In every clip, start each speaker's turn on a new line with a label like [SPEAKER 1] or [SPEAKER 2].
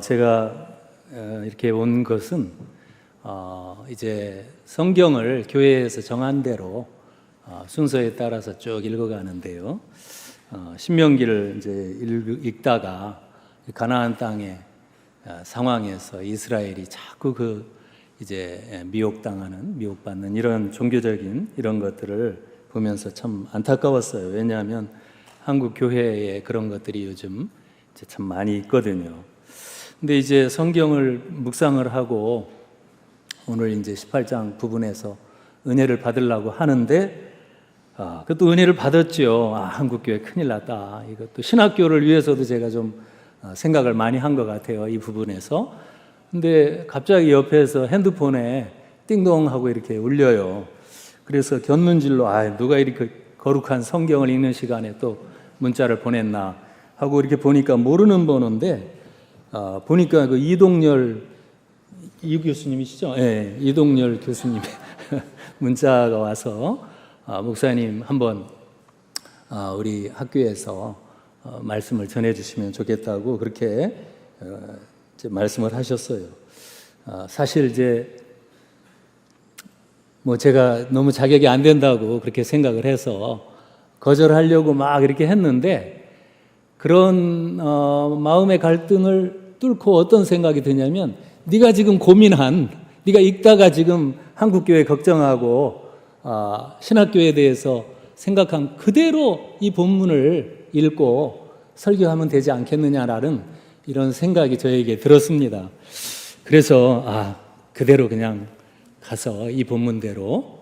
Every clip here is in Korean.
[SPEAKER 1] 제가 이렇게 온 것은 이제 성경을 교회에서 정한 대로 순서에 따라서 쭉 읽어가는데요. 신명기를 이제 읽다가 가나안 땅의 상황에서 이스라엘이 자꾸 이제 미혹받는 이런 종교적인 이런 것들을 보면서 참 안타까웠어요. 왜냐하면 한국 교회에 그런 것들이 요즘 이제 참 많이 있거든요. 근데 이제 성경을 묵상을 하고 오늘 이제 18장 부분에서 은혜를 받으려고 하는데 그것도 은혜를 받았죠. 한국 교회 큰일 났다. 이것도 신학교를 위해서도 제가 좀 생각을 많이 한 것 같아요. 이 부분에서. 근데 갑자기 옆에서 핸드폰에 띵동 하고 이렇게 울려요. 그래서 견눈질로 누가 이렇게 거룩한 성경을 읽는 시간에 또 문자를 보냈나 하고 이렇게 보니까 모르는 번호인데 보니까 그 이동열 교수님이시죠? 네, 이동열 교수님의 문자가 와서 목사님 한번 우리 학교에서 말씀을 전해주시면 좋겠다고 그렇게 이제 말씀을 하셨어요. 사실 이제 제가 너무 자격이 안 된다고 그렇게 생각을 해서 거절하려고 막 이렇게 했는데 그런 마음의 갈등을 뚫고 어떤 생각이 드냐면 네가 지금 네가 읽다가 지금 한국교회 걱정하고 신학교에 대해서 생각한 그대로 이 본문을 읽고 설교하면 되지 않겠느냐라는 이런 생각이 저에게 들었습니다. 그래서 그대로 그냥 가서 이 본문대로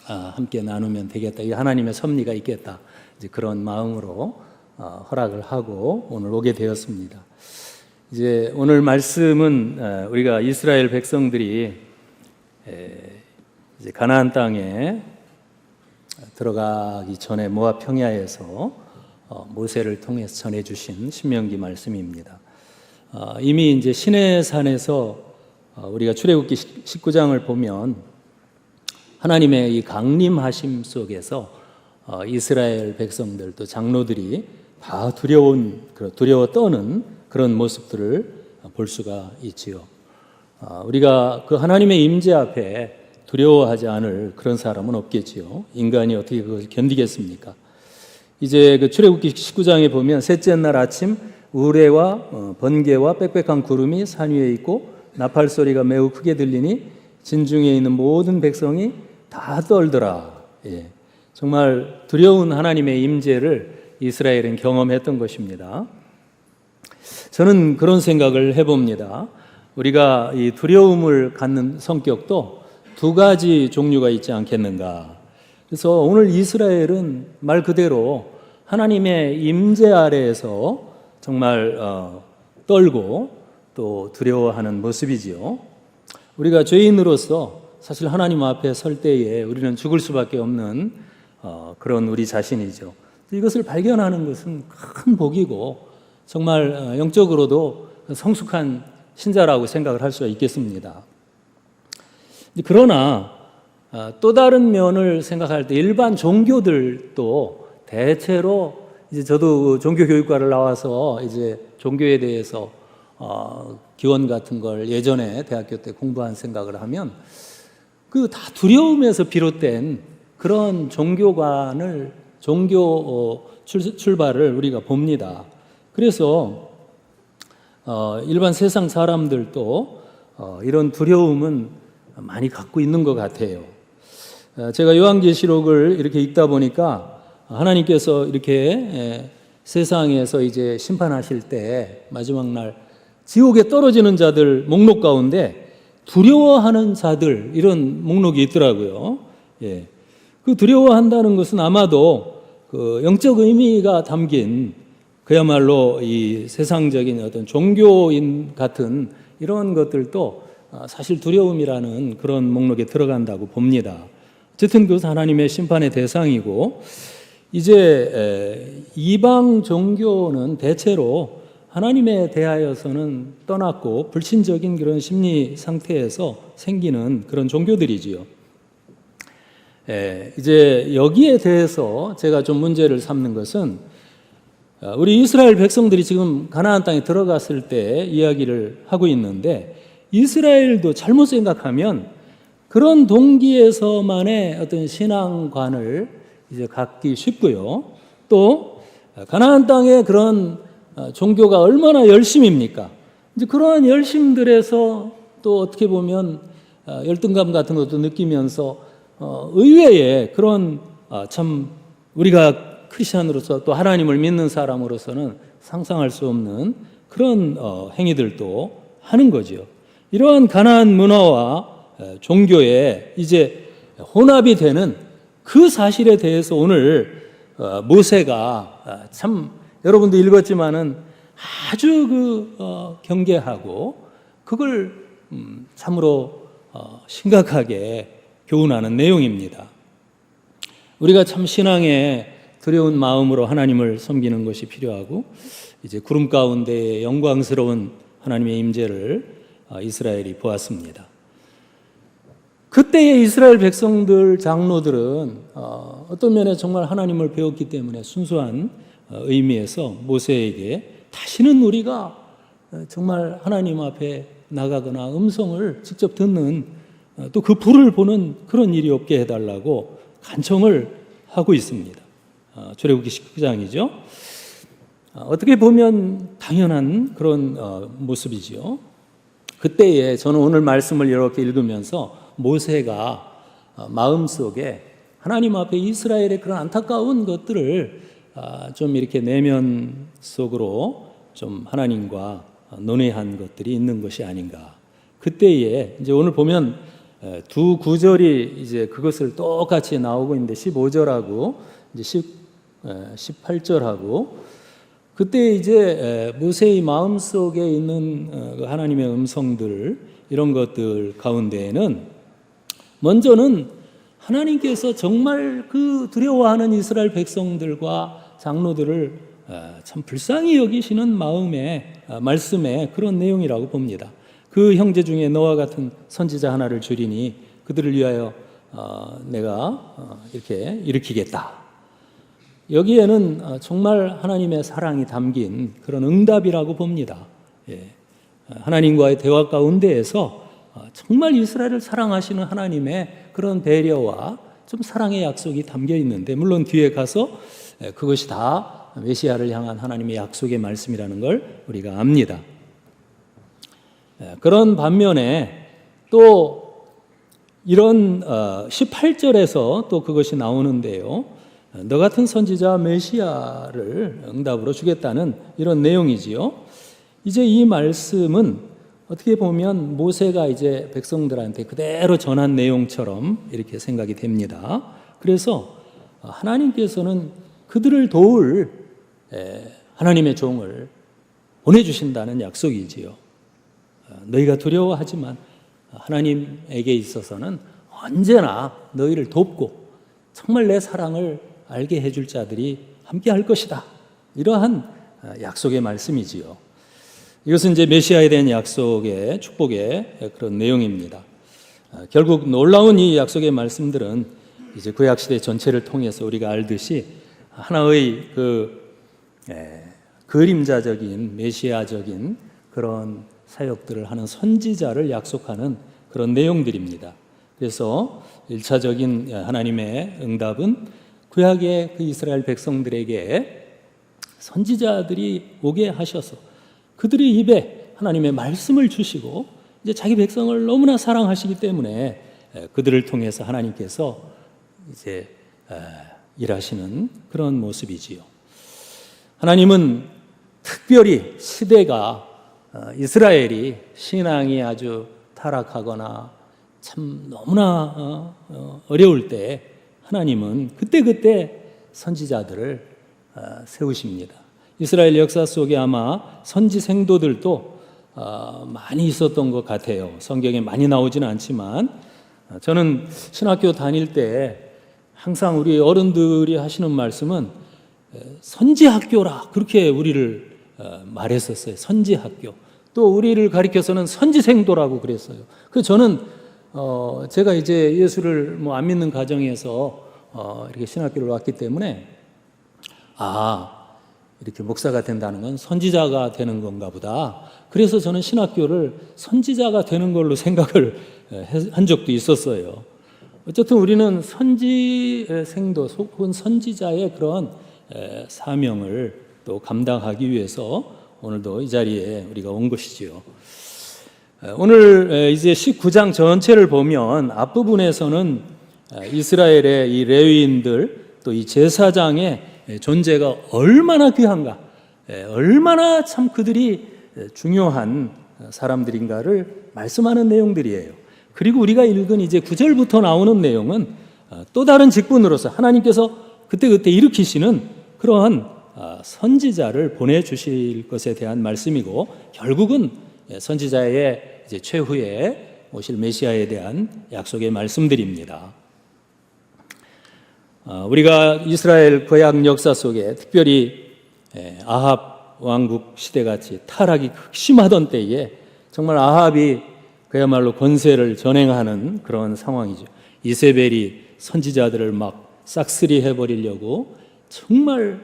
[SPEAKER 1] 함께 나누면 되겠다. 이 하나님의 섭리가 있겠다. 이제 그런 마음으로 허락을 하고 오늘 오게 되었습니다. 이제 오늘 말씀은 우리가 이스라엘 백성들이 이제 가나안 땅에 들어가기 전에 모압 평야에서 모세를 통해서 전해주신 신명기 말씀입니다. 이미 이제 시내산에서 우리가 출애굽기 19장을 보면 하나님의 이 강림하심 속에서 이스라엘 백성들 또 장로들이 다 두려워 떠는 그런 모습들을 볼 수가 있지요. 우리가 그 하나님의 임재 앞에 두려워하지 않을 그런 사람은 없겠지요. 인간이 어떻게 그것을 견디겠습니까? 이제 그 출애굽기 19장에 보면 셋째 날 아침 우레와 번개와 빽빽한 구름이 산 위에 있고 나팔 소리가 매우 크게 들리니 진중에 있는 모든 백성이 다 떨더라. 정말 두려운 하나님의 임재를 이스라엘은 경험했던 것입니다. 저는 그런 생각을 해봅니다. 우리가 이 두려움을 갖는 성격도 두 가지 종류가 있지 않겠는가. 그래서 오늘 이스라엘은 말 그대로 하나님의 임재 아래에서 정말 떨고 또 두려워하는 모습이지요. 우리가 죄인으로서 사실 하나님 앞에 설 때에 우리는 죽을 수밖에 없는 그런 우리 자신이죠. 이것을 발견하는 것은 큰 복이고 정말 영적으로도 성숙한 신자라고 생각을 할 수가 있겠습니다. 그러나 또 다른 면을 생각할 때 일반 종교들도 대체로 이제 저도 종교교육과를 나와서 이제 종교에 대해서 기원 같은 걸 예전에 대학교 때 공부한 생각을 하면 그 다 두려움에서 비롯된 그런 종교 출발을 우리가 봅니다. 그래서 일반 세상 사람들도 이런 두려움은 많이 갖고 있는 것 같아요. 제가 요한계시록을 이렇게 읽다 보니까 하나님께서 이렇게 세상에서 이제 심판하실 때 마지막 날 지옥에 떨어지는 자들 목록 가운데 두려워하는 자들 이런 목록이 있더라고요. 그 두려워한다는 것은 아마도 그 영적 의미가 담긴 그야말로 이 세상적인 어떤 종교인 같은 이런 것들도 사실 두려움이라는 그런 목록에 들어간다고 봅니다. 어쨌든 그것은 하나님의 심판의 대상이고 이제 이방 종교는 대체로 하나님에 대하여서는 떠났고 불신적인 그런 심리 상태에서 생기는 그런 종교들이지요. 이제 여기에 대해서 제가 좀 문제를 삼는 것은 우리 이스라엘 백성들이 지금 가나안 땅에 들어갔을 때 이야기를 하고 있는데, 이스라엘도 잘못 생각하면 그런 동기에서만의 어떤 신앙관을 이제 갖기 쉽고요. 또 가나안 땅의 그런 종교가 얼마나 열심입니까? 이제 그러한 열심들에서 또 어떻게 보면 열등감 같은 것도 느끼면서 의외의 그런 참 우리가 크리스천으로서 또 하나님을 믿는 사람으로서는 상상할 수 없는 그런 행위들도 하는 거죠. 이러한 가나안 문화와 종교에 이제 혼합이 되는 그 사실에 대해서 오늘 모세가 참 여러분도 읽었지만은 아주 경계하고 그걸 참으로 심각하게 교훈하는 내용입니다. 우리가 참 신앙에 두려운 마음으로 하나님을 섬기는 것이 필요하고, 이제 구름 가운데 영광스러운 하나님의 임재를 이스라엘이 보았습니다. 그때의 이스라엘 백성들, 장로들은 어떤 면에 정말 하나님을 배웠기 때문에 순수한 의미에서 모세에게 다시는 우리가 정말 하나님 앞에 나가거나 음성을 직접 듣는 또 그 불을 보는 그런 일이 없게 해달라고 간청을 하고 있습니다. 출애굽기 19장이죠. 어떻게 보면 당연한 그런 모습이지요. 그때에 저는 오늘 말씀을 이렇게 읽으면서 모세가 마음속에 하나님 앞에 이스라엘의 그런 안타까운 것들을 좀 이렇게 내면 속으로 좀 하나님과 논의한 것들이 있는 것이 아닌가. 그때에 이제 오늘 보면 두 구절이 이제 그것을 똑같이 나오고 있는데 15절하고 이제 18절하고 그때 이제 모세의 마음속에 있는 하나님의 음성들 이런 것들 가운데에는 먼저는 하나님께서 정말 그 두려워하는 이스라엘 백성들과 장로들을 참 불쌍히 여기시는 마음의 말씀의 그런 내용이라고 봅니다. 그 형제 중에 너와 같은 선지자 하나를 주리니 그들을 위하여 내가 이렇게 일으키겠다. 여기에는 정말 하나님의 사랑이 담긴 그런 응답이라고 봅니다. 하나님과의 대화 가운데에서 정말 이스라엘을 사랑하시는 하나님의 그런 배려와 좀 사랑의 약속이 담겨 있는데, 물론 뒤에 가서 그것이 다 메시아를 향한 하나님의 약속의 말씀이라는 걸 우리가 압니다. 그런 반면에 또 이런 18절에서 또 그것이 나오는데요. 너 같은 선지자 메시아를 응답으로 주겠다는 이런 내용이지요. 이제 이 말씀은 어떻게 보면 모세가 이제 백성들한테 그대로 전한 내용처럼 이렇게 생각이 됩니다. 그래서 하나님께서는 그들을 도울 하나님의 종을 보내주신다는 약속이지요. 너희가 두려워하지만 하나님에게 있어서는 언제나 너희를 돕고 정말 내 사랑을 알게 해줄 자들이 함께 할 것이다. 이러한 약속의 말씀이지요. 이것은 이제 메시아에 대한 약속의 축복의 그런 내용입니다. 결국 놀라운 이 약속의 말씀들은 이제 구약 시대 전체를 통해서 우리가 알듯이 하나의 그림자적인 메시아적인 그런 사역들을 하는 선지자를 약속하는 그런 내용들입니다. 그래서 1차적인 하나님의 응답은 구약의 그 이스라엘 백성들에게 선지자들이 오게 하셔서 그들의 입에 하나님의 말씀을 주시고 이제 자기 백성을 너무나 사랑하시기 때문에 그들을 통해서 하나님께서 이제 일하시는 그런 모습이지요. 하나님은 특별히 시대가 이스라엘이 신앙이 아주 타락하거나 참 너무나 어려울 때 하나님은 그때그때 선지자들을 세우십니다. 이스라엘 역사 속에 아마 선지 생도들도 많이 있었던 것 같아요. 성경에 많이 나오지는 않지만 저는 신학교 다닐 때 항상 우리 어른들이 하시는 말씀은 선지학교라 그렇게 우리를 말했었어요. 선지학교. 또 우리를 가리켜서는 선지생도라고 그랬어요. 그래서 저는 제가 이제 예수를 안 믿는 가정에서 이렇게 신학교를 왔기 때문에 이렇게 목사가 된다는 건 선지자가 되는 건가 보다. 그래서 저는 신학교를 선지자가 되는 걸로 생각을 한 적도 있었어요. 어쨌든 우리는 선지생도 혹은 선지자의 그런 사명을 또 감당하기 위해서 오늘도 이 자리에 우리가 온 것이지요. 오늘 이제 19장 전체를 보면 앞부분에서는 이스라엘의 이 레위인들 또 이 제사장의 존재가 얼마나 귀한가, 얼마나 참 그들이 중요한 사람들인가를 말씀하는 내용들이에요. 그리고 우리가 읽은 이제 9절부터 나오는 내용은 또 다른 직분으로서 하나님께서 그때그때 일으키시는 그러한 선지자를 보내주실 것에 대한 말씀이고, 결국은 선지자의 이제 최후에 오실 메시아에 대한 약속의 말씀들입니다. 우리가 이스라엘 구약 역사 속에 특별히 아합 왕국 시대같이 타락이 극심하던 때에 정말 아합이 그야말로 권세를 전행하는 그런 상황이죠. 이세벨이 선지자들을 막 싹쓸이 해버리려고 정말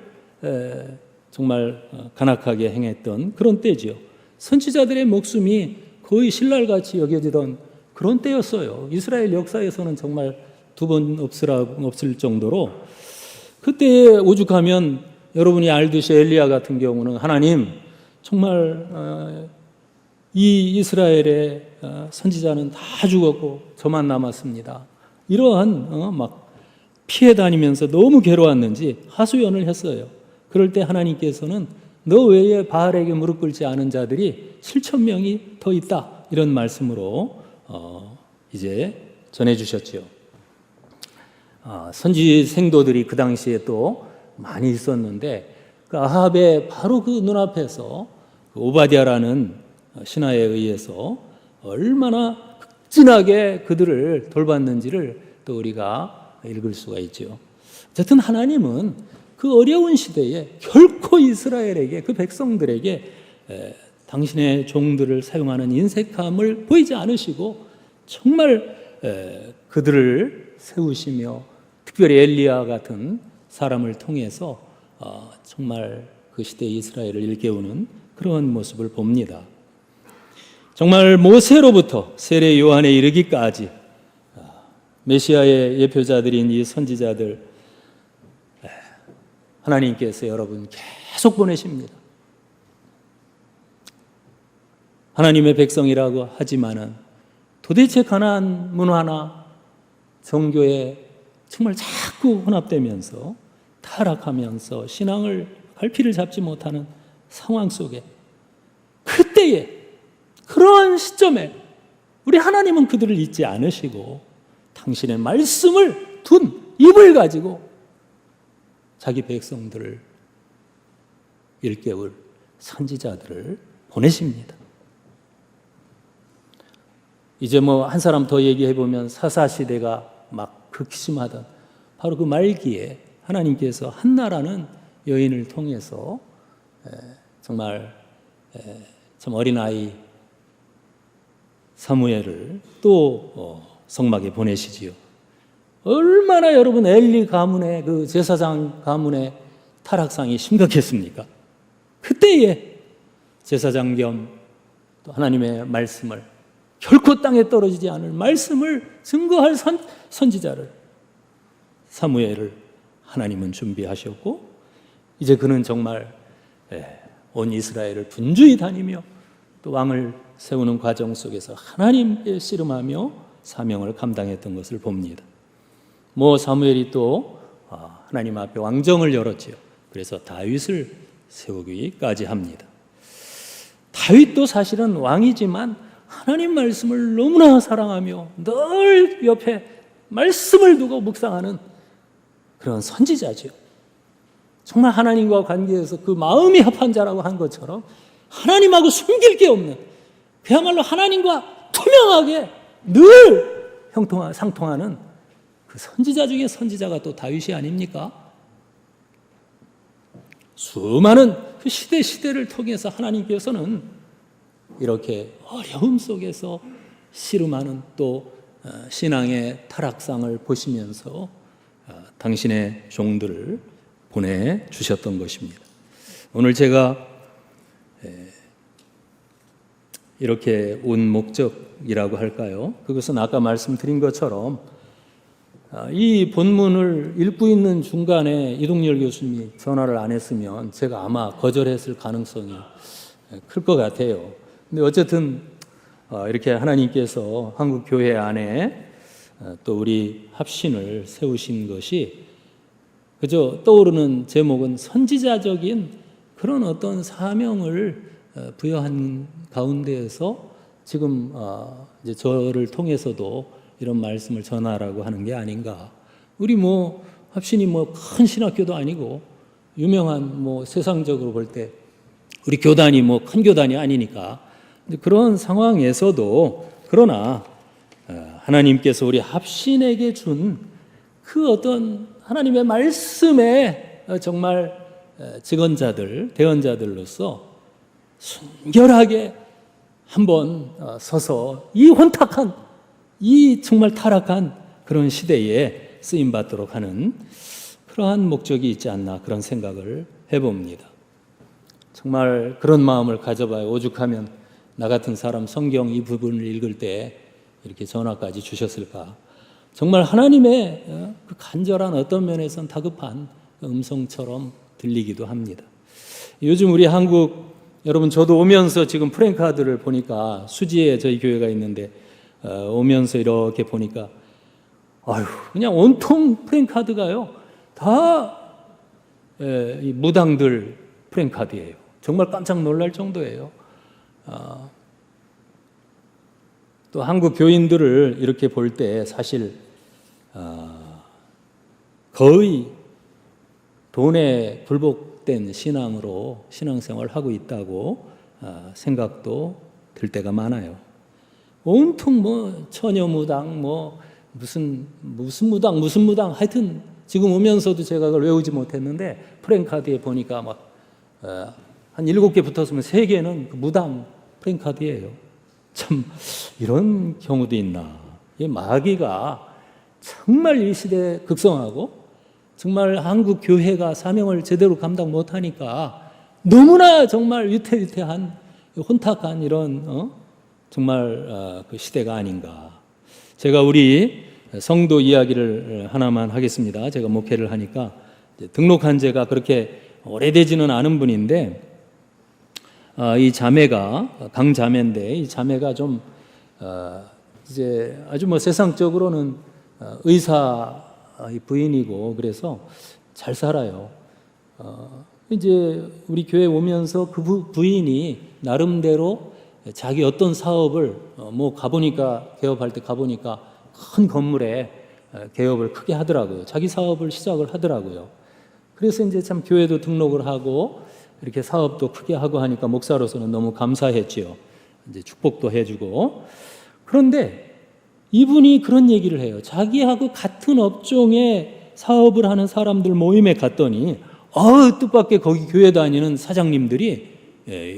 [SPEAKER 1] 간악하게 행했던 그런 때지요. 선지자들의 목숨이 거의 신랄같이 여겨지던 그런 때였어요. 이스라엘 역사에서는 정말 두 번 없을 정도로. 그때 오죽하면 여러분이 알듯이 엘리야 같은 경우는 하나님 정말 이 이스라엘의 선지자는 다 죽었고 저만 남았습니다. 이러한 막 피해 다니면서 너무 괴로웠는지 하소연을 했어요. 그럴 때 하나님께서는 너 외에 바알에게 무릎 꿇지 않은 자들이 7,000명이 더 있다, 이런 말씀으로 이제 전해주셨죠. 선지 생도들이 그 당시에 또 많이 있었는데 그 아합의 바로 그 눈앞에서 그 오바댜라는 신하에 의해서 얼마나 극진하게 그들을 돌봤는지를 또 우리가 읽을 수가 있죠. 어쨌든 하나님은 그 어려운 시대에 결코 이스라엘에게, 그 백성들에게 당신의 종들을 사용하는 인색함을 보이지 않으시고 정말 그들을 세우시며 특별히 엘리야 같은 사람을 통해서 정말 그 시대 이스라엘을 일깨우는 그런 모습을 봅니다. 정말 모세로부터 세례 요한에 이르기까지 메시아의 예표자들인 이 선지자들 하나님께서 여러분 계속 보내십니다. 하나님의 백성이라고 하지만은 도대체 가나안 문화나 종교에 정말 자꾸 혼합되면서 타락하면서 신앙을 갈피를 잡지 못하는 상황 속에, 그때에, 그러한 시점에 우리 하나님은 그들을 잊지 않으시고 당신의 말씀을 둔 입을 가지고 자기 백성들을 일깨울 선지자들을 보내십니다. 이제 뭐 한 사람 더 얘기해 보면 사사시대가 막 극심하던 바로 그 말기에 하나님께서 한나라는 여인을 통해서 정말 참 어린아이 사무엘을 또 성막에 보내시지요. 얼마나 여러분 엘리 가문의 그 제사장 가문의 타락상이 심각했습니까? 그때에 제사장 겸 또 하나님의 말씀을, 결코 땅에 떨어지지 않을 말씀을 증거할 선지자를, 사무엘을 하나님은 준비하셨고, 이제 그는 정말 온 이스라엘을 분주히 다니며 또 왕을 세우는 과정 속에서 하나님께 씨름하며 사명을 감당했던 것을 봅니다. 뭐 사무엘이 또 하나님 앞에 왕정을 열었지요. 그래서 다윗을 세우기까지 합니다. 다윗도 사실은 왕이지만 하나님 말씀을 너무나 사랑하며 늘 옆에 말씀을 두고 묵상하는 그런 선지자죠. 정말 하나님과 관계에서 그 마음이 합한 자라고 한 것처럼 하나님하고 숨길 게 없는, 그야말로 하나님과 투명하게 늘 상통하는 그 선지자 중에 선지자가 또 다윗이 아닙니까? 수많은 그 시대를 통해서 하나님께서는 이렇게 어려움 속에서 씨름하는 또 신앙의 타락상을 보시면서 당신의 종들을 보내주셨던 것입니다. 오늘 제가 이렇게 온 목적이라고 할까요? 그것은 아까 말씀드린 것처럼 이 본문을 읽고 있는 중간에 이동열 교수님이 전화를 안 했으면 제가 아마 거절했을 가능성이 클 것 같아요. 근데 어쨌든 이렇게 하나님께서 한국 교회 안에 또 우리 합신을 세우신 것이 그저 떠오르는 제목은 선지자적인 그런 어떤 사명을 부여한 가운데에서 지금 이제 저를 통해서도 이런 말씀을 전하라고 하는 게 아닌가. 우리 합신이 큰 신학교도 아니고 유명한 세상적으로 볼 때 우리 교단이 큰 교단이 아니니까. 근데 그런 상황에서도 그러나 하나님께서 우리 합신에게 준 그 어떤 하나님의 말씀에 정말 직언자들, 대언자들로서 순결하게 한번 서서 이 혼탁한, 이 정말 타락한 그런 시대에 쓰임받도록 하는 그러한 목적이 있지 않나 그런 생각을 해봅니다. 정말 그런 마음을 가져봐요. 오죽하면 나 같은 사람 성경 이 부분을 읽을 때 이렇게 전화까지 주셨을까. 정말 하나님의 그 간절한 어떤 면에선 다급한 음성처럼 들리기도 합니다. 요즘 우리 한국, 여러분 저도 오면서 지금 프랭카드를 보니까 수지에 저희 교회가 있는데 오면서 이렇게 보니까 그냥 온통 프랭카드가요 다 이 무당들 프랭카드예요. 정말 깜짝 놀랄 정도예요. 또 한국 교인들을 이렇게 볼 때 사실 거의 돈에 굴복된 신앙으로 신앙생활을 하고 있다고 생각도 들 때가 많아요. 온통 처녀무당 무슨 무당 하여튼 지금 오면서도 제가 그걸 외우지 못했는데 프랭카드에 보니까 한 7개 붙었으면 3개는 무당 프랭카드예요. 참 이런 경우도 있나. 이 마귀가 정말 이 시대에 극성하고 정말 한국 교회가 사명을 제대로 감당 못하니까 너무나 정말 위태위태한 혼탁한 이런 정말 그 시대가 아닌가. 제가 우리 성도 이야기를 하나만 하겠습니다. 제가 목회를 하니까 등록한 지가 그렇게 오래되지는 않은 분인데 이 자매가 강자매인데 이 자매가 좀 이제 아주 세상적으로는 의사 부인이고 그래서 잘 살아요. 이제 우리 교회 오면서 그 부인이 나름대로 자기 어떤 사업을 가보니까 개업할 때 가보니까 큰 건물에 개업을 크게 하더라고요. 자기 사업을 시작을 하더라고요. 그래서 이제 참 교회도 등록을 하고 이렇게 사업도 크게 하고 하니까 목사로서는 너무 감사했지요. 이제 축복도 해주고. 그런데 이분이 그런 얘기를 해요. 자기하고 같은 업종에 사업을 하는 사람들 모임에 갔더니 뜻밖의 거기 교회 다니는 사장님들이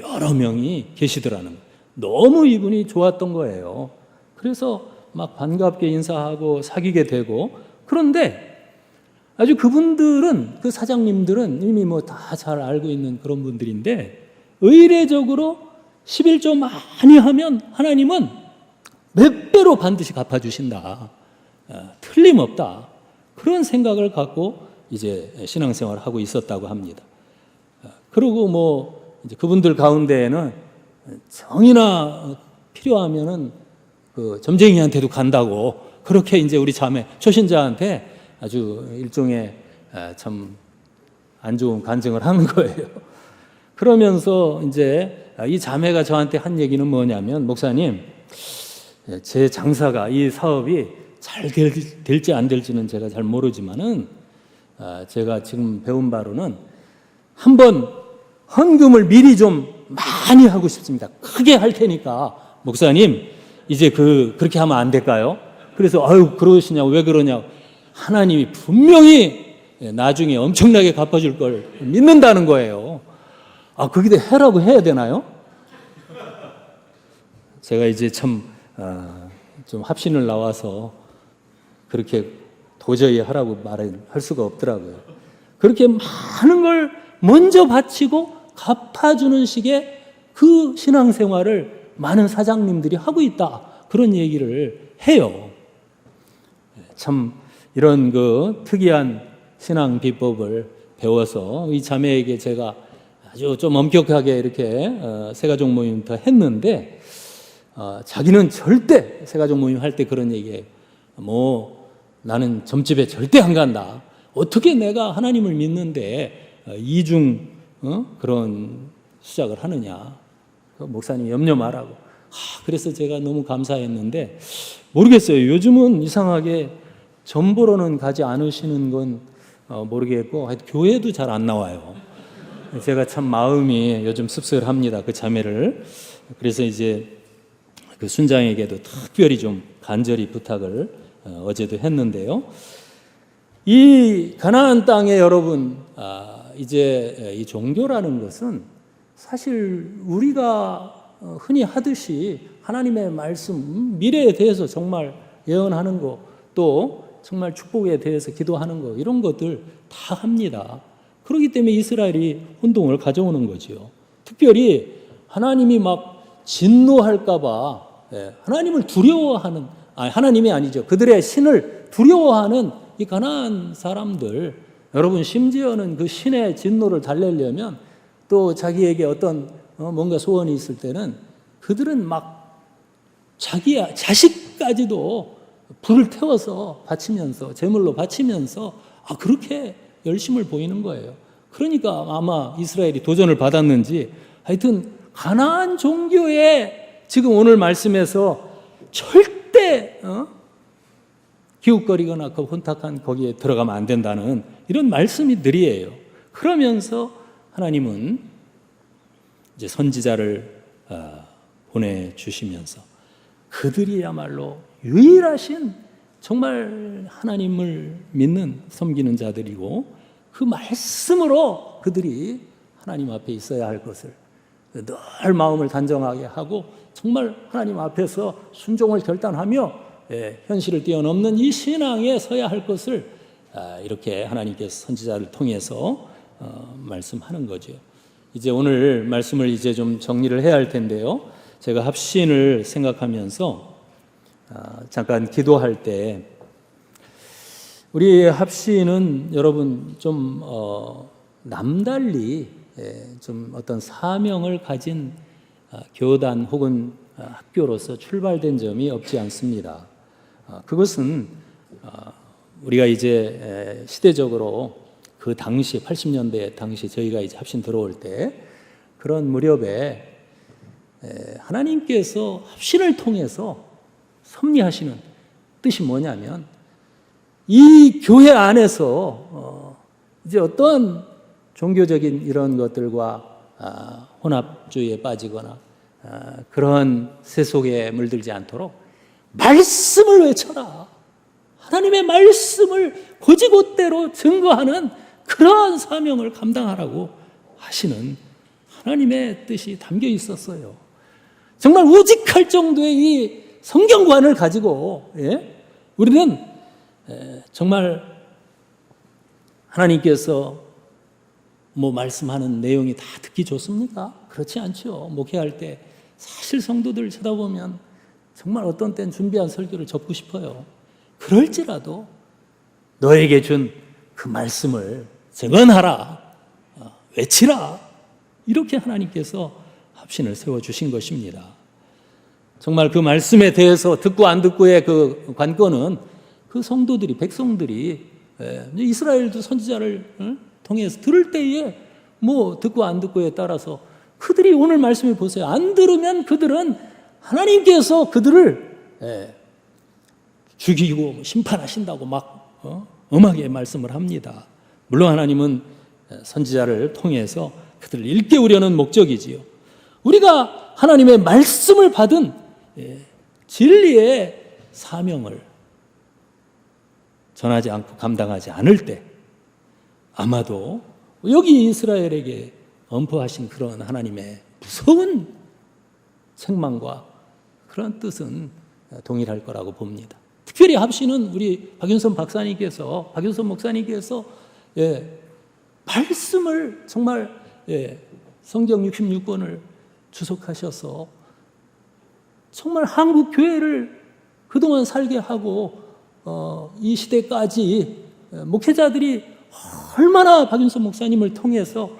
[SPEAKER 1] 여러 명이 계시더라는 거예요. 너무 이분이 좋았던 거예요. 그래서 막 반갑게 인사하고 사귀게 되고. 그런데 아주 그분들은, 그 사장님들은 이미 다 잘 알고 있는 그런 분들인데 의례적으로 11조 많이 하면 하나님은 몇 배로 반드시 갚아주신다. 틀림없다. 그런 생각을 갖고 이제 신앙생활을 하고 있었다고 합니다. 그리고 이제 그분들 가운데에는 정이나 필요하면은 그 점쟁이한테도 간다고 그렇게 이제 우리 자매 초신자한테 아주 일종의 참 안 좋은 간증을 하는 거예요. 그러면서 이제 이 자매가 저한테 한 얘기는 뭐냐면 목사님 제 장사가 이 사업이 잘 될지 안 될지는 제가 잘 모르지만은 제가 지금 배운 바로는 한번 헌금을 미리 좀 많이 하고 싶습니다. 크게 할 테니까 목사님 이제 그렇게 하면 안 될까요? 그래서 그러시냐고 왜 그러냐고 하나님이 분명히 나중에 엄청나게 갚아줄 걸 믿는다는 거예요. 그게 해라고 해야 되나요? 제가 이제 참 좀 합신을 나와서 그렇게 도저히 하라고 말을 할 수가 없더라고요. 그렇게 많은 걸 먼저 바치고 갚아주는 식의 그 신앙생활을 많은 사장님들이 하고 있다. 그런 얘기를 해요. 참 이런 그 특이한 신앙 비법을 배워서 이 자매에게 제가 아주 좀 엄격하게 이렇게 새가족 모임부터 했는데 자기는 절대 새가족 모임 할 때 그런 얘기해요. 뭐 나는 점집에 절대 안 간다. 어떻게 내가 하나님을 믿는데 이중 그런 수작을 하느냐. 목사님 염려 말라고. 그래서 제가 너무 감사했는데 모르겠어요. 요즘은 이상하게 점 보러는 가지 않으시는 건 모르겠고 교회도 잘 안 나와요. 제가 참 마음이 요즘 씁쓸합니다. 그 자매를. 그래서 이제 그 순장에게도 특별히 좀 간절히 부탁을 어제도 했는데요. 이 가나안 땅에 여러분 이제 이 종교라는 것은 사실 우리가 흔히 하듯이 하나님의 말씀, 미래에 대해서 정말 예언하는 거, 또 정말 축복에 대해서 기도하는 거, 이런 것들 다 합니다. 그렇기 때문에 이스라엘이 혼동을 가져오는 거죠. 특별히 하나님이 막 진노할까 봐 하나님을 두려워하는, 하나님이 아니죠. 그들의 신을 두려워하는 이 가나안 사람들, 여러분 심지어는 그 신의 진노를 달래려면 또 자기에게 어떤 뭔가 소원이 있을 때는 그들은 막 자기 자식까지도 불을 태워서 바치면서 제물로 바치면서 그렇게 열심을 보이는 거예요. 그러니까 아마 이스라엘이 도전을 받았는지 하여튼 가나안 종교에 지금 오늘 말씀에서 절대 기웃거리거나 그 혼탁한 거기에 들어가면 안 된다는 이런 말씀들이에요. 그러면서 하나님은 이제 선지자를 보내주시면서 그들이야말로 유일하신 정말 하나님을 믿는 섬기는 자들이고 그 말씀으로 그들이 하나님 앞에 있어야 할 것을 늘 마음을 단정하게 하고 정말 하나님 앞에서 순종을 결단하며 현실을 뛰어넘는 이 신앙에 서야 할 것을 이렇게 하나님께서 선지자를 통해서 말씀하는 거죠. 이제 오늘 말씀을 이제 좀 정리를 해야 할 텐데요. 제가 합신을 생각하면서 잠깐 기도할 때 우리 합신은 여러분 좀 남달리 좀 어떤 사명을 가진 교단 혹은 학교로서 출발된 점이 없지 않습니다. 그것은 우리가 이제 시대적으로 그 당시 80년대 당시 저희가 이제 합신 들어올 때 그런 무렵에 하나님께서 합신을 통해서 섭리하시는 뜻이 뭐냐면 이 교회 안에서 이제 어떤 종교적인 이런 것들과 혼합주의에 빠지거나 그런 세속에 물들지 않도록 말씀을 외쳐라. 하나님의 말씀을 곧이곧대로 증거하는 그러한 사명을 감당하라고 하시는 하나님의 뜻이 담겨 있었어요. 정말 우직할 정도의 이 성경관을 가지고 우리는 정말 하나님께서 뭐 말씀하는 내용이 다 듣기 좋습니까? 그렇지 않죠. 목회할 때 사실 성도들 쳐다보면 정말 어떤 땐 준비한 설교를 접고 싶어요. 그럴지라도 너에게 준 그 말씀을 증언하라, 외치라, 이렇게 하나님께서 합신을 세워주신 것입니다. 정말 그 말씀에 대해서 듣고 안 듣고의 그 관건은 그 성도들이, 백성들이 이스라엘도 선지자를 통해서 들을 때에 뭐 듣고 안 듣고에 따라서 그들이 오늘 말씀을 보세요. 안 들으면 그들은 하나님께서 그들을 죽이고 심판하신다고 막 엄하게 말씀을 합니다. 물론 하나님은 선지자를 통해서 그들을 일깨우려는 목적이지요. 우리가 하나님의 말씀을 받은 진리의 사명을 전하지 않고 감당하지 않을 때 아마도 여기 이스라엘에게 엄포하신 그런 하나님의 무서운 책망과 그런 뜻은 동일할 거라고 봅니다. 특별히 합신은 우리 박윤선 목사님께서 말씀을 정말 성경 66권을 주석하셔서 정말 한국 교회를 그동안 살게 하고 이 시대까지 목회자들이 얼마나 박윤선 목사님을 통해서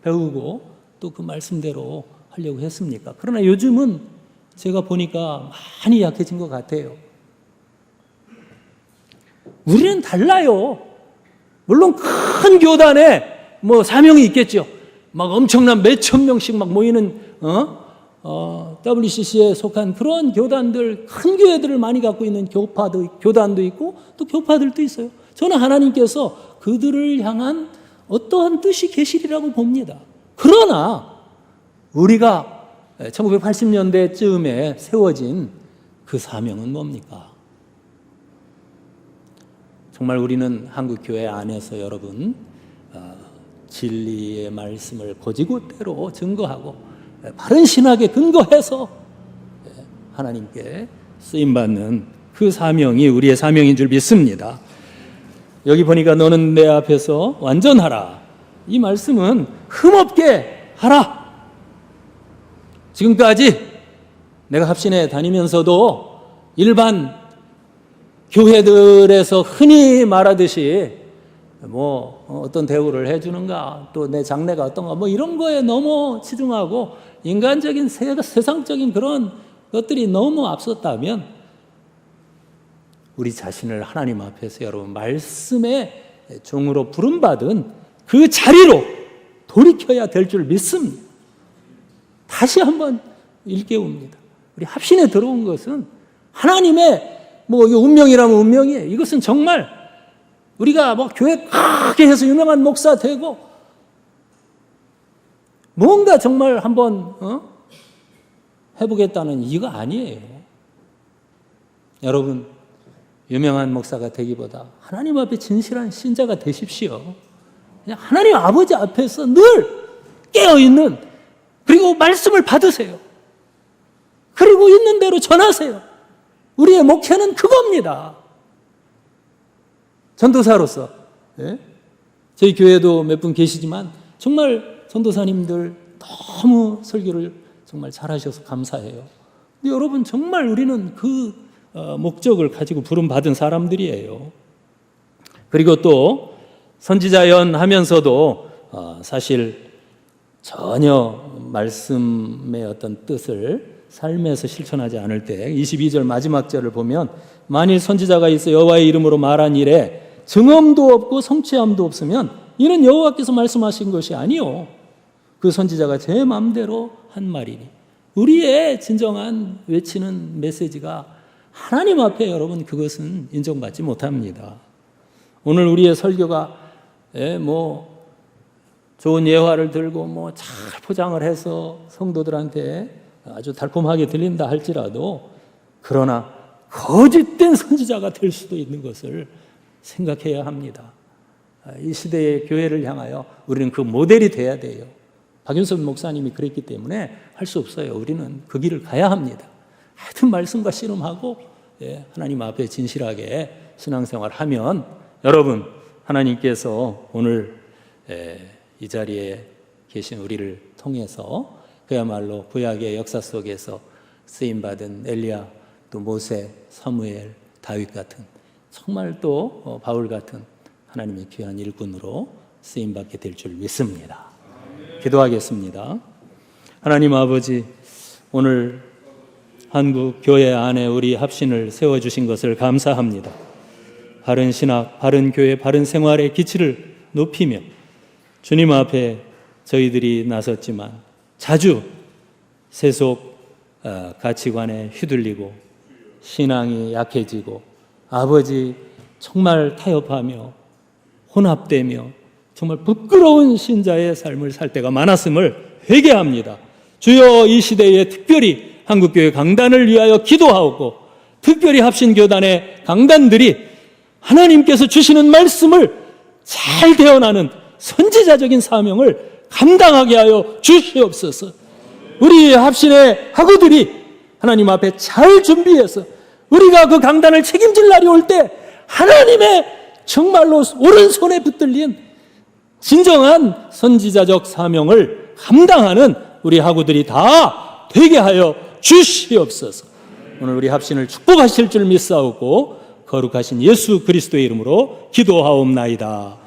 [SPEAKER 1] 배우고 또 그 말씀대로 하려고 했습니까? 그러나 요즘은 제가 보니까 많이 약해진 것 같아요. 우리는 달라요. 물론 큰 교단에 뭐 사명이 있겠죠. 막 엄청난 몇천 명씩 막 모이는 WCC에 속한 그런 교단들, 큰 교회들을 많이 갖고 있는 교단도 있고 또 교파들도 있어요. 저는 하나님께서 그들을 향한 어떠한 뜻이 계시리라고 봅니다. 그러나 우리가 1980년대쯤에 세워진 그 사명은 뭡니까? 정말 우리는 한국교회 안에서 여러분 진리의 말씀을 고지고대로 증거하고 바른 신학에 근거해서 하나님께 쓰임받는 그 사명이 우리의 사명인 줄 믿습니다. 여기 보니까 너는 내 앞에서 완전하라. 이 말씀은 흠없게 하라. 지금까지 내가 합신에 다니면서도 일반 교회들에서 흔히 말하듯이 뭐 어떤 대우를 해주는가, 또 내 장래가 어떤가, 뭐 이런 거에 너무 치중하고 인간적인 세상적인 그런 것들이 너무 앞섰다면 우리 자신을 하나님 앞에서 여러분 말씀의 종으로 부름받은 그 자리로 돌이켜야 될 줄 믿습니다. 다시 한번 일깨웁니다. 우리 합신에 들어온 것은 하나님의 뭐 운명이라면 운명이에요. 이것은 정말 우리가 뭐 교회 크게 해서 유명한 목사 되고 뭔가 정말 한번 해보겠다는 이거 아니에요. 여러분 유명한 목사가 되기보다 하나님 앞에 진실한 신자가 되십시오. 그냥 하나님 아버지 앞에서 늘 깨어있는, 그리고 말씀을 받으세요. 그리고 있는 대로 전하세요. 우리의 목회는 그겁니다. 전도사로서 저희 교회도 몇 분 계시지만 정말 전도사님들 너무 설교를 정말 잘하셔서 감사해요. 근데 여러분 정말 우리는 그 목적을 가지고 부름받은 사람들이에요. 그리고 또 선지자연 하면서도 사실 전혀 말씀의 어떤 뜻을 삶에서 실천하지 않을 때 22절 마지막 절을 보면 만일 선지자가 있어 여호와의 이름으로 말한 일에 증언도 없고 성취함도 없으면 이는 여호와께서 말씀하신 것이 아니요 그 선지자가 제 마음대로 한 말이니. 우리의 진정한 외치는 메시지가 하나님 앞에 여러분 그것은 인정받지 못합니다. 오늘 우리의 설교가 뭐 좋은 예화를 들고 뭐 잘 포장을 해서 성도들한테 아주 달콤하게 들린다 할지라도 그러나 거짓된 선지자가 될 수도 있는 것을 생각해야 합니다. 이 시대의 교회를 향하여 우리는 그 모델이 돼야 돼요. 박윤선 목사님이 그랬기 때문에 할 수 없어요. 우리는 그 길을 가야 합니다. 하여튼 말씀과 씨름하고 하나님 앞에 진실하게 신앙생활 하면 여러분 하나님께서 오늘 이 자리에 계신 우리를 통해서 그야말로 구약의 역사 속에서 쓰임받은 엘리야, 또 모세, 사무엘, 다윗 같은 정말 또 바울 같은 하나님의 귀한 일꾼으로 쓰임받게 될 줄 믿습니다. 기도하겠습니다. 하나님 아버지, 오늘 한국 교회 안에 우리 합신을 세워주신 것을 감사합니다. 바른 신학, 바른 교회, 바른 생활의 기치를 높이며 주님 앞에 저희들이 나섰지만 자주 세속 가치관에 휘둘리고 신앙이 약해지고 아버지 정말 타협하며 혼합되며 정말 부끄러운 신자의 삶을 살 때가 많았음을 회개합니다. 주여 이 시대에 특별히 한국교회 강단을 위하여 기도하고 특별히 합신교단의 강단들이 하나님께서 주시는 말씀을 잘 대언하는 선지자적인 사명을 감당하게 하여 주시옵소서. 우리 합신의 학우들이 하나님 앞에 잘 준비해서 우리가 그 강단을 책임질 날이 올 때 하나님의 정말로 오른손에 붙들린 진정한 선지자적 사명을 감당하는 우리 학우들이 다 되게 하여 주시옵소서. 오늘 우리 합신을 축복하실 줄 믿사오고 거룩하신 예수 그리스도의 이름으로 기도하옵나이다.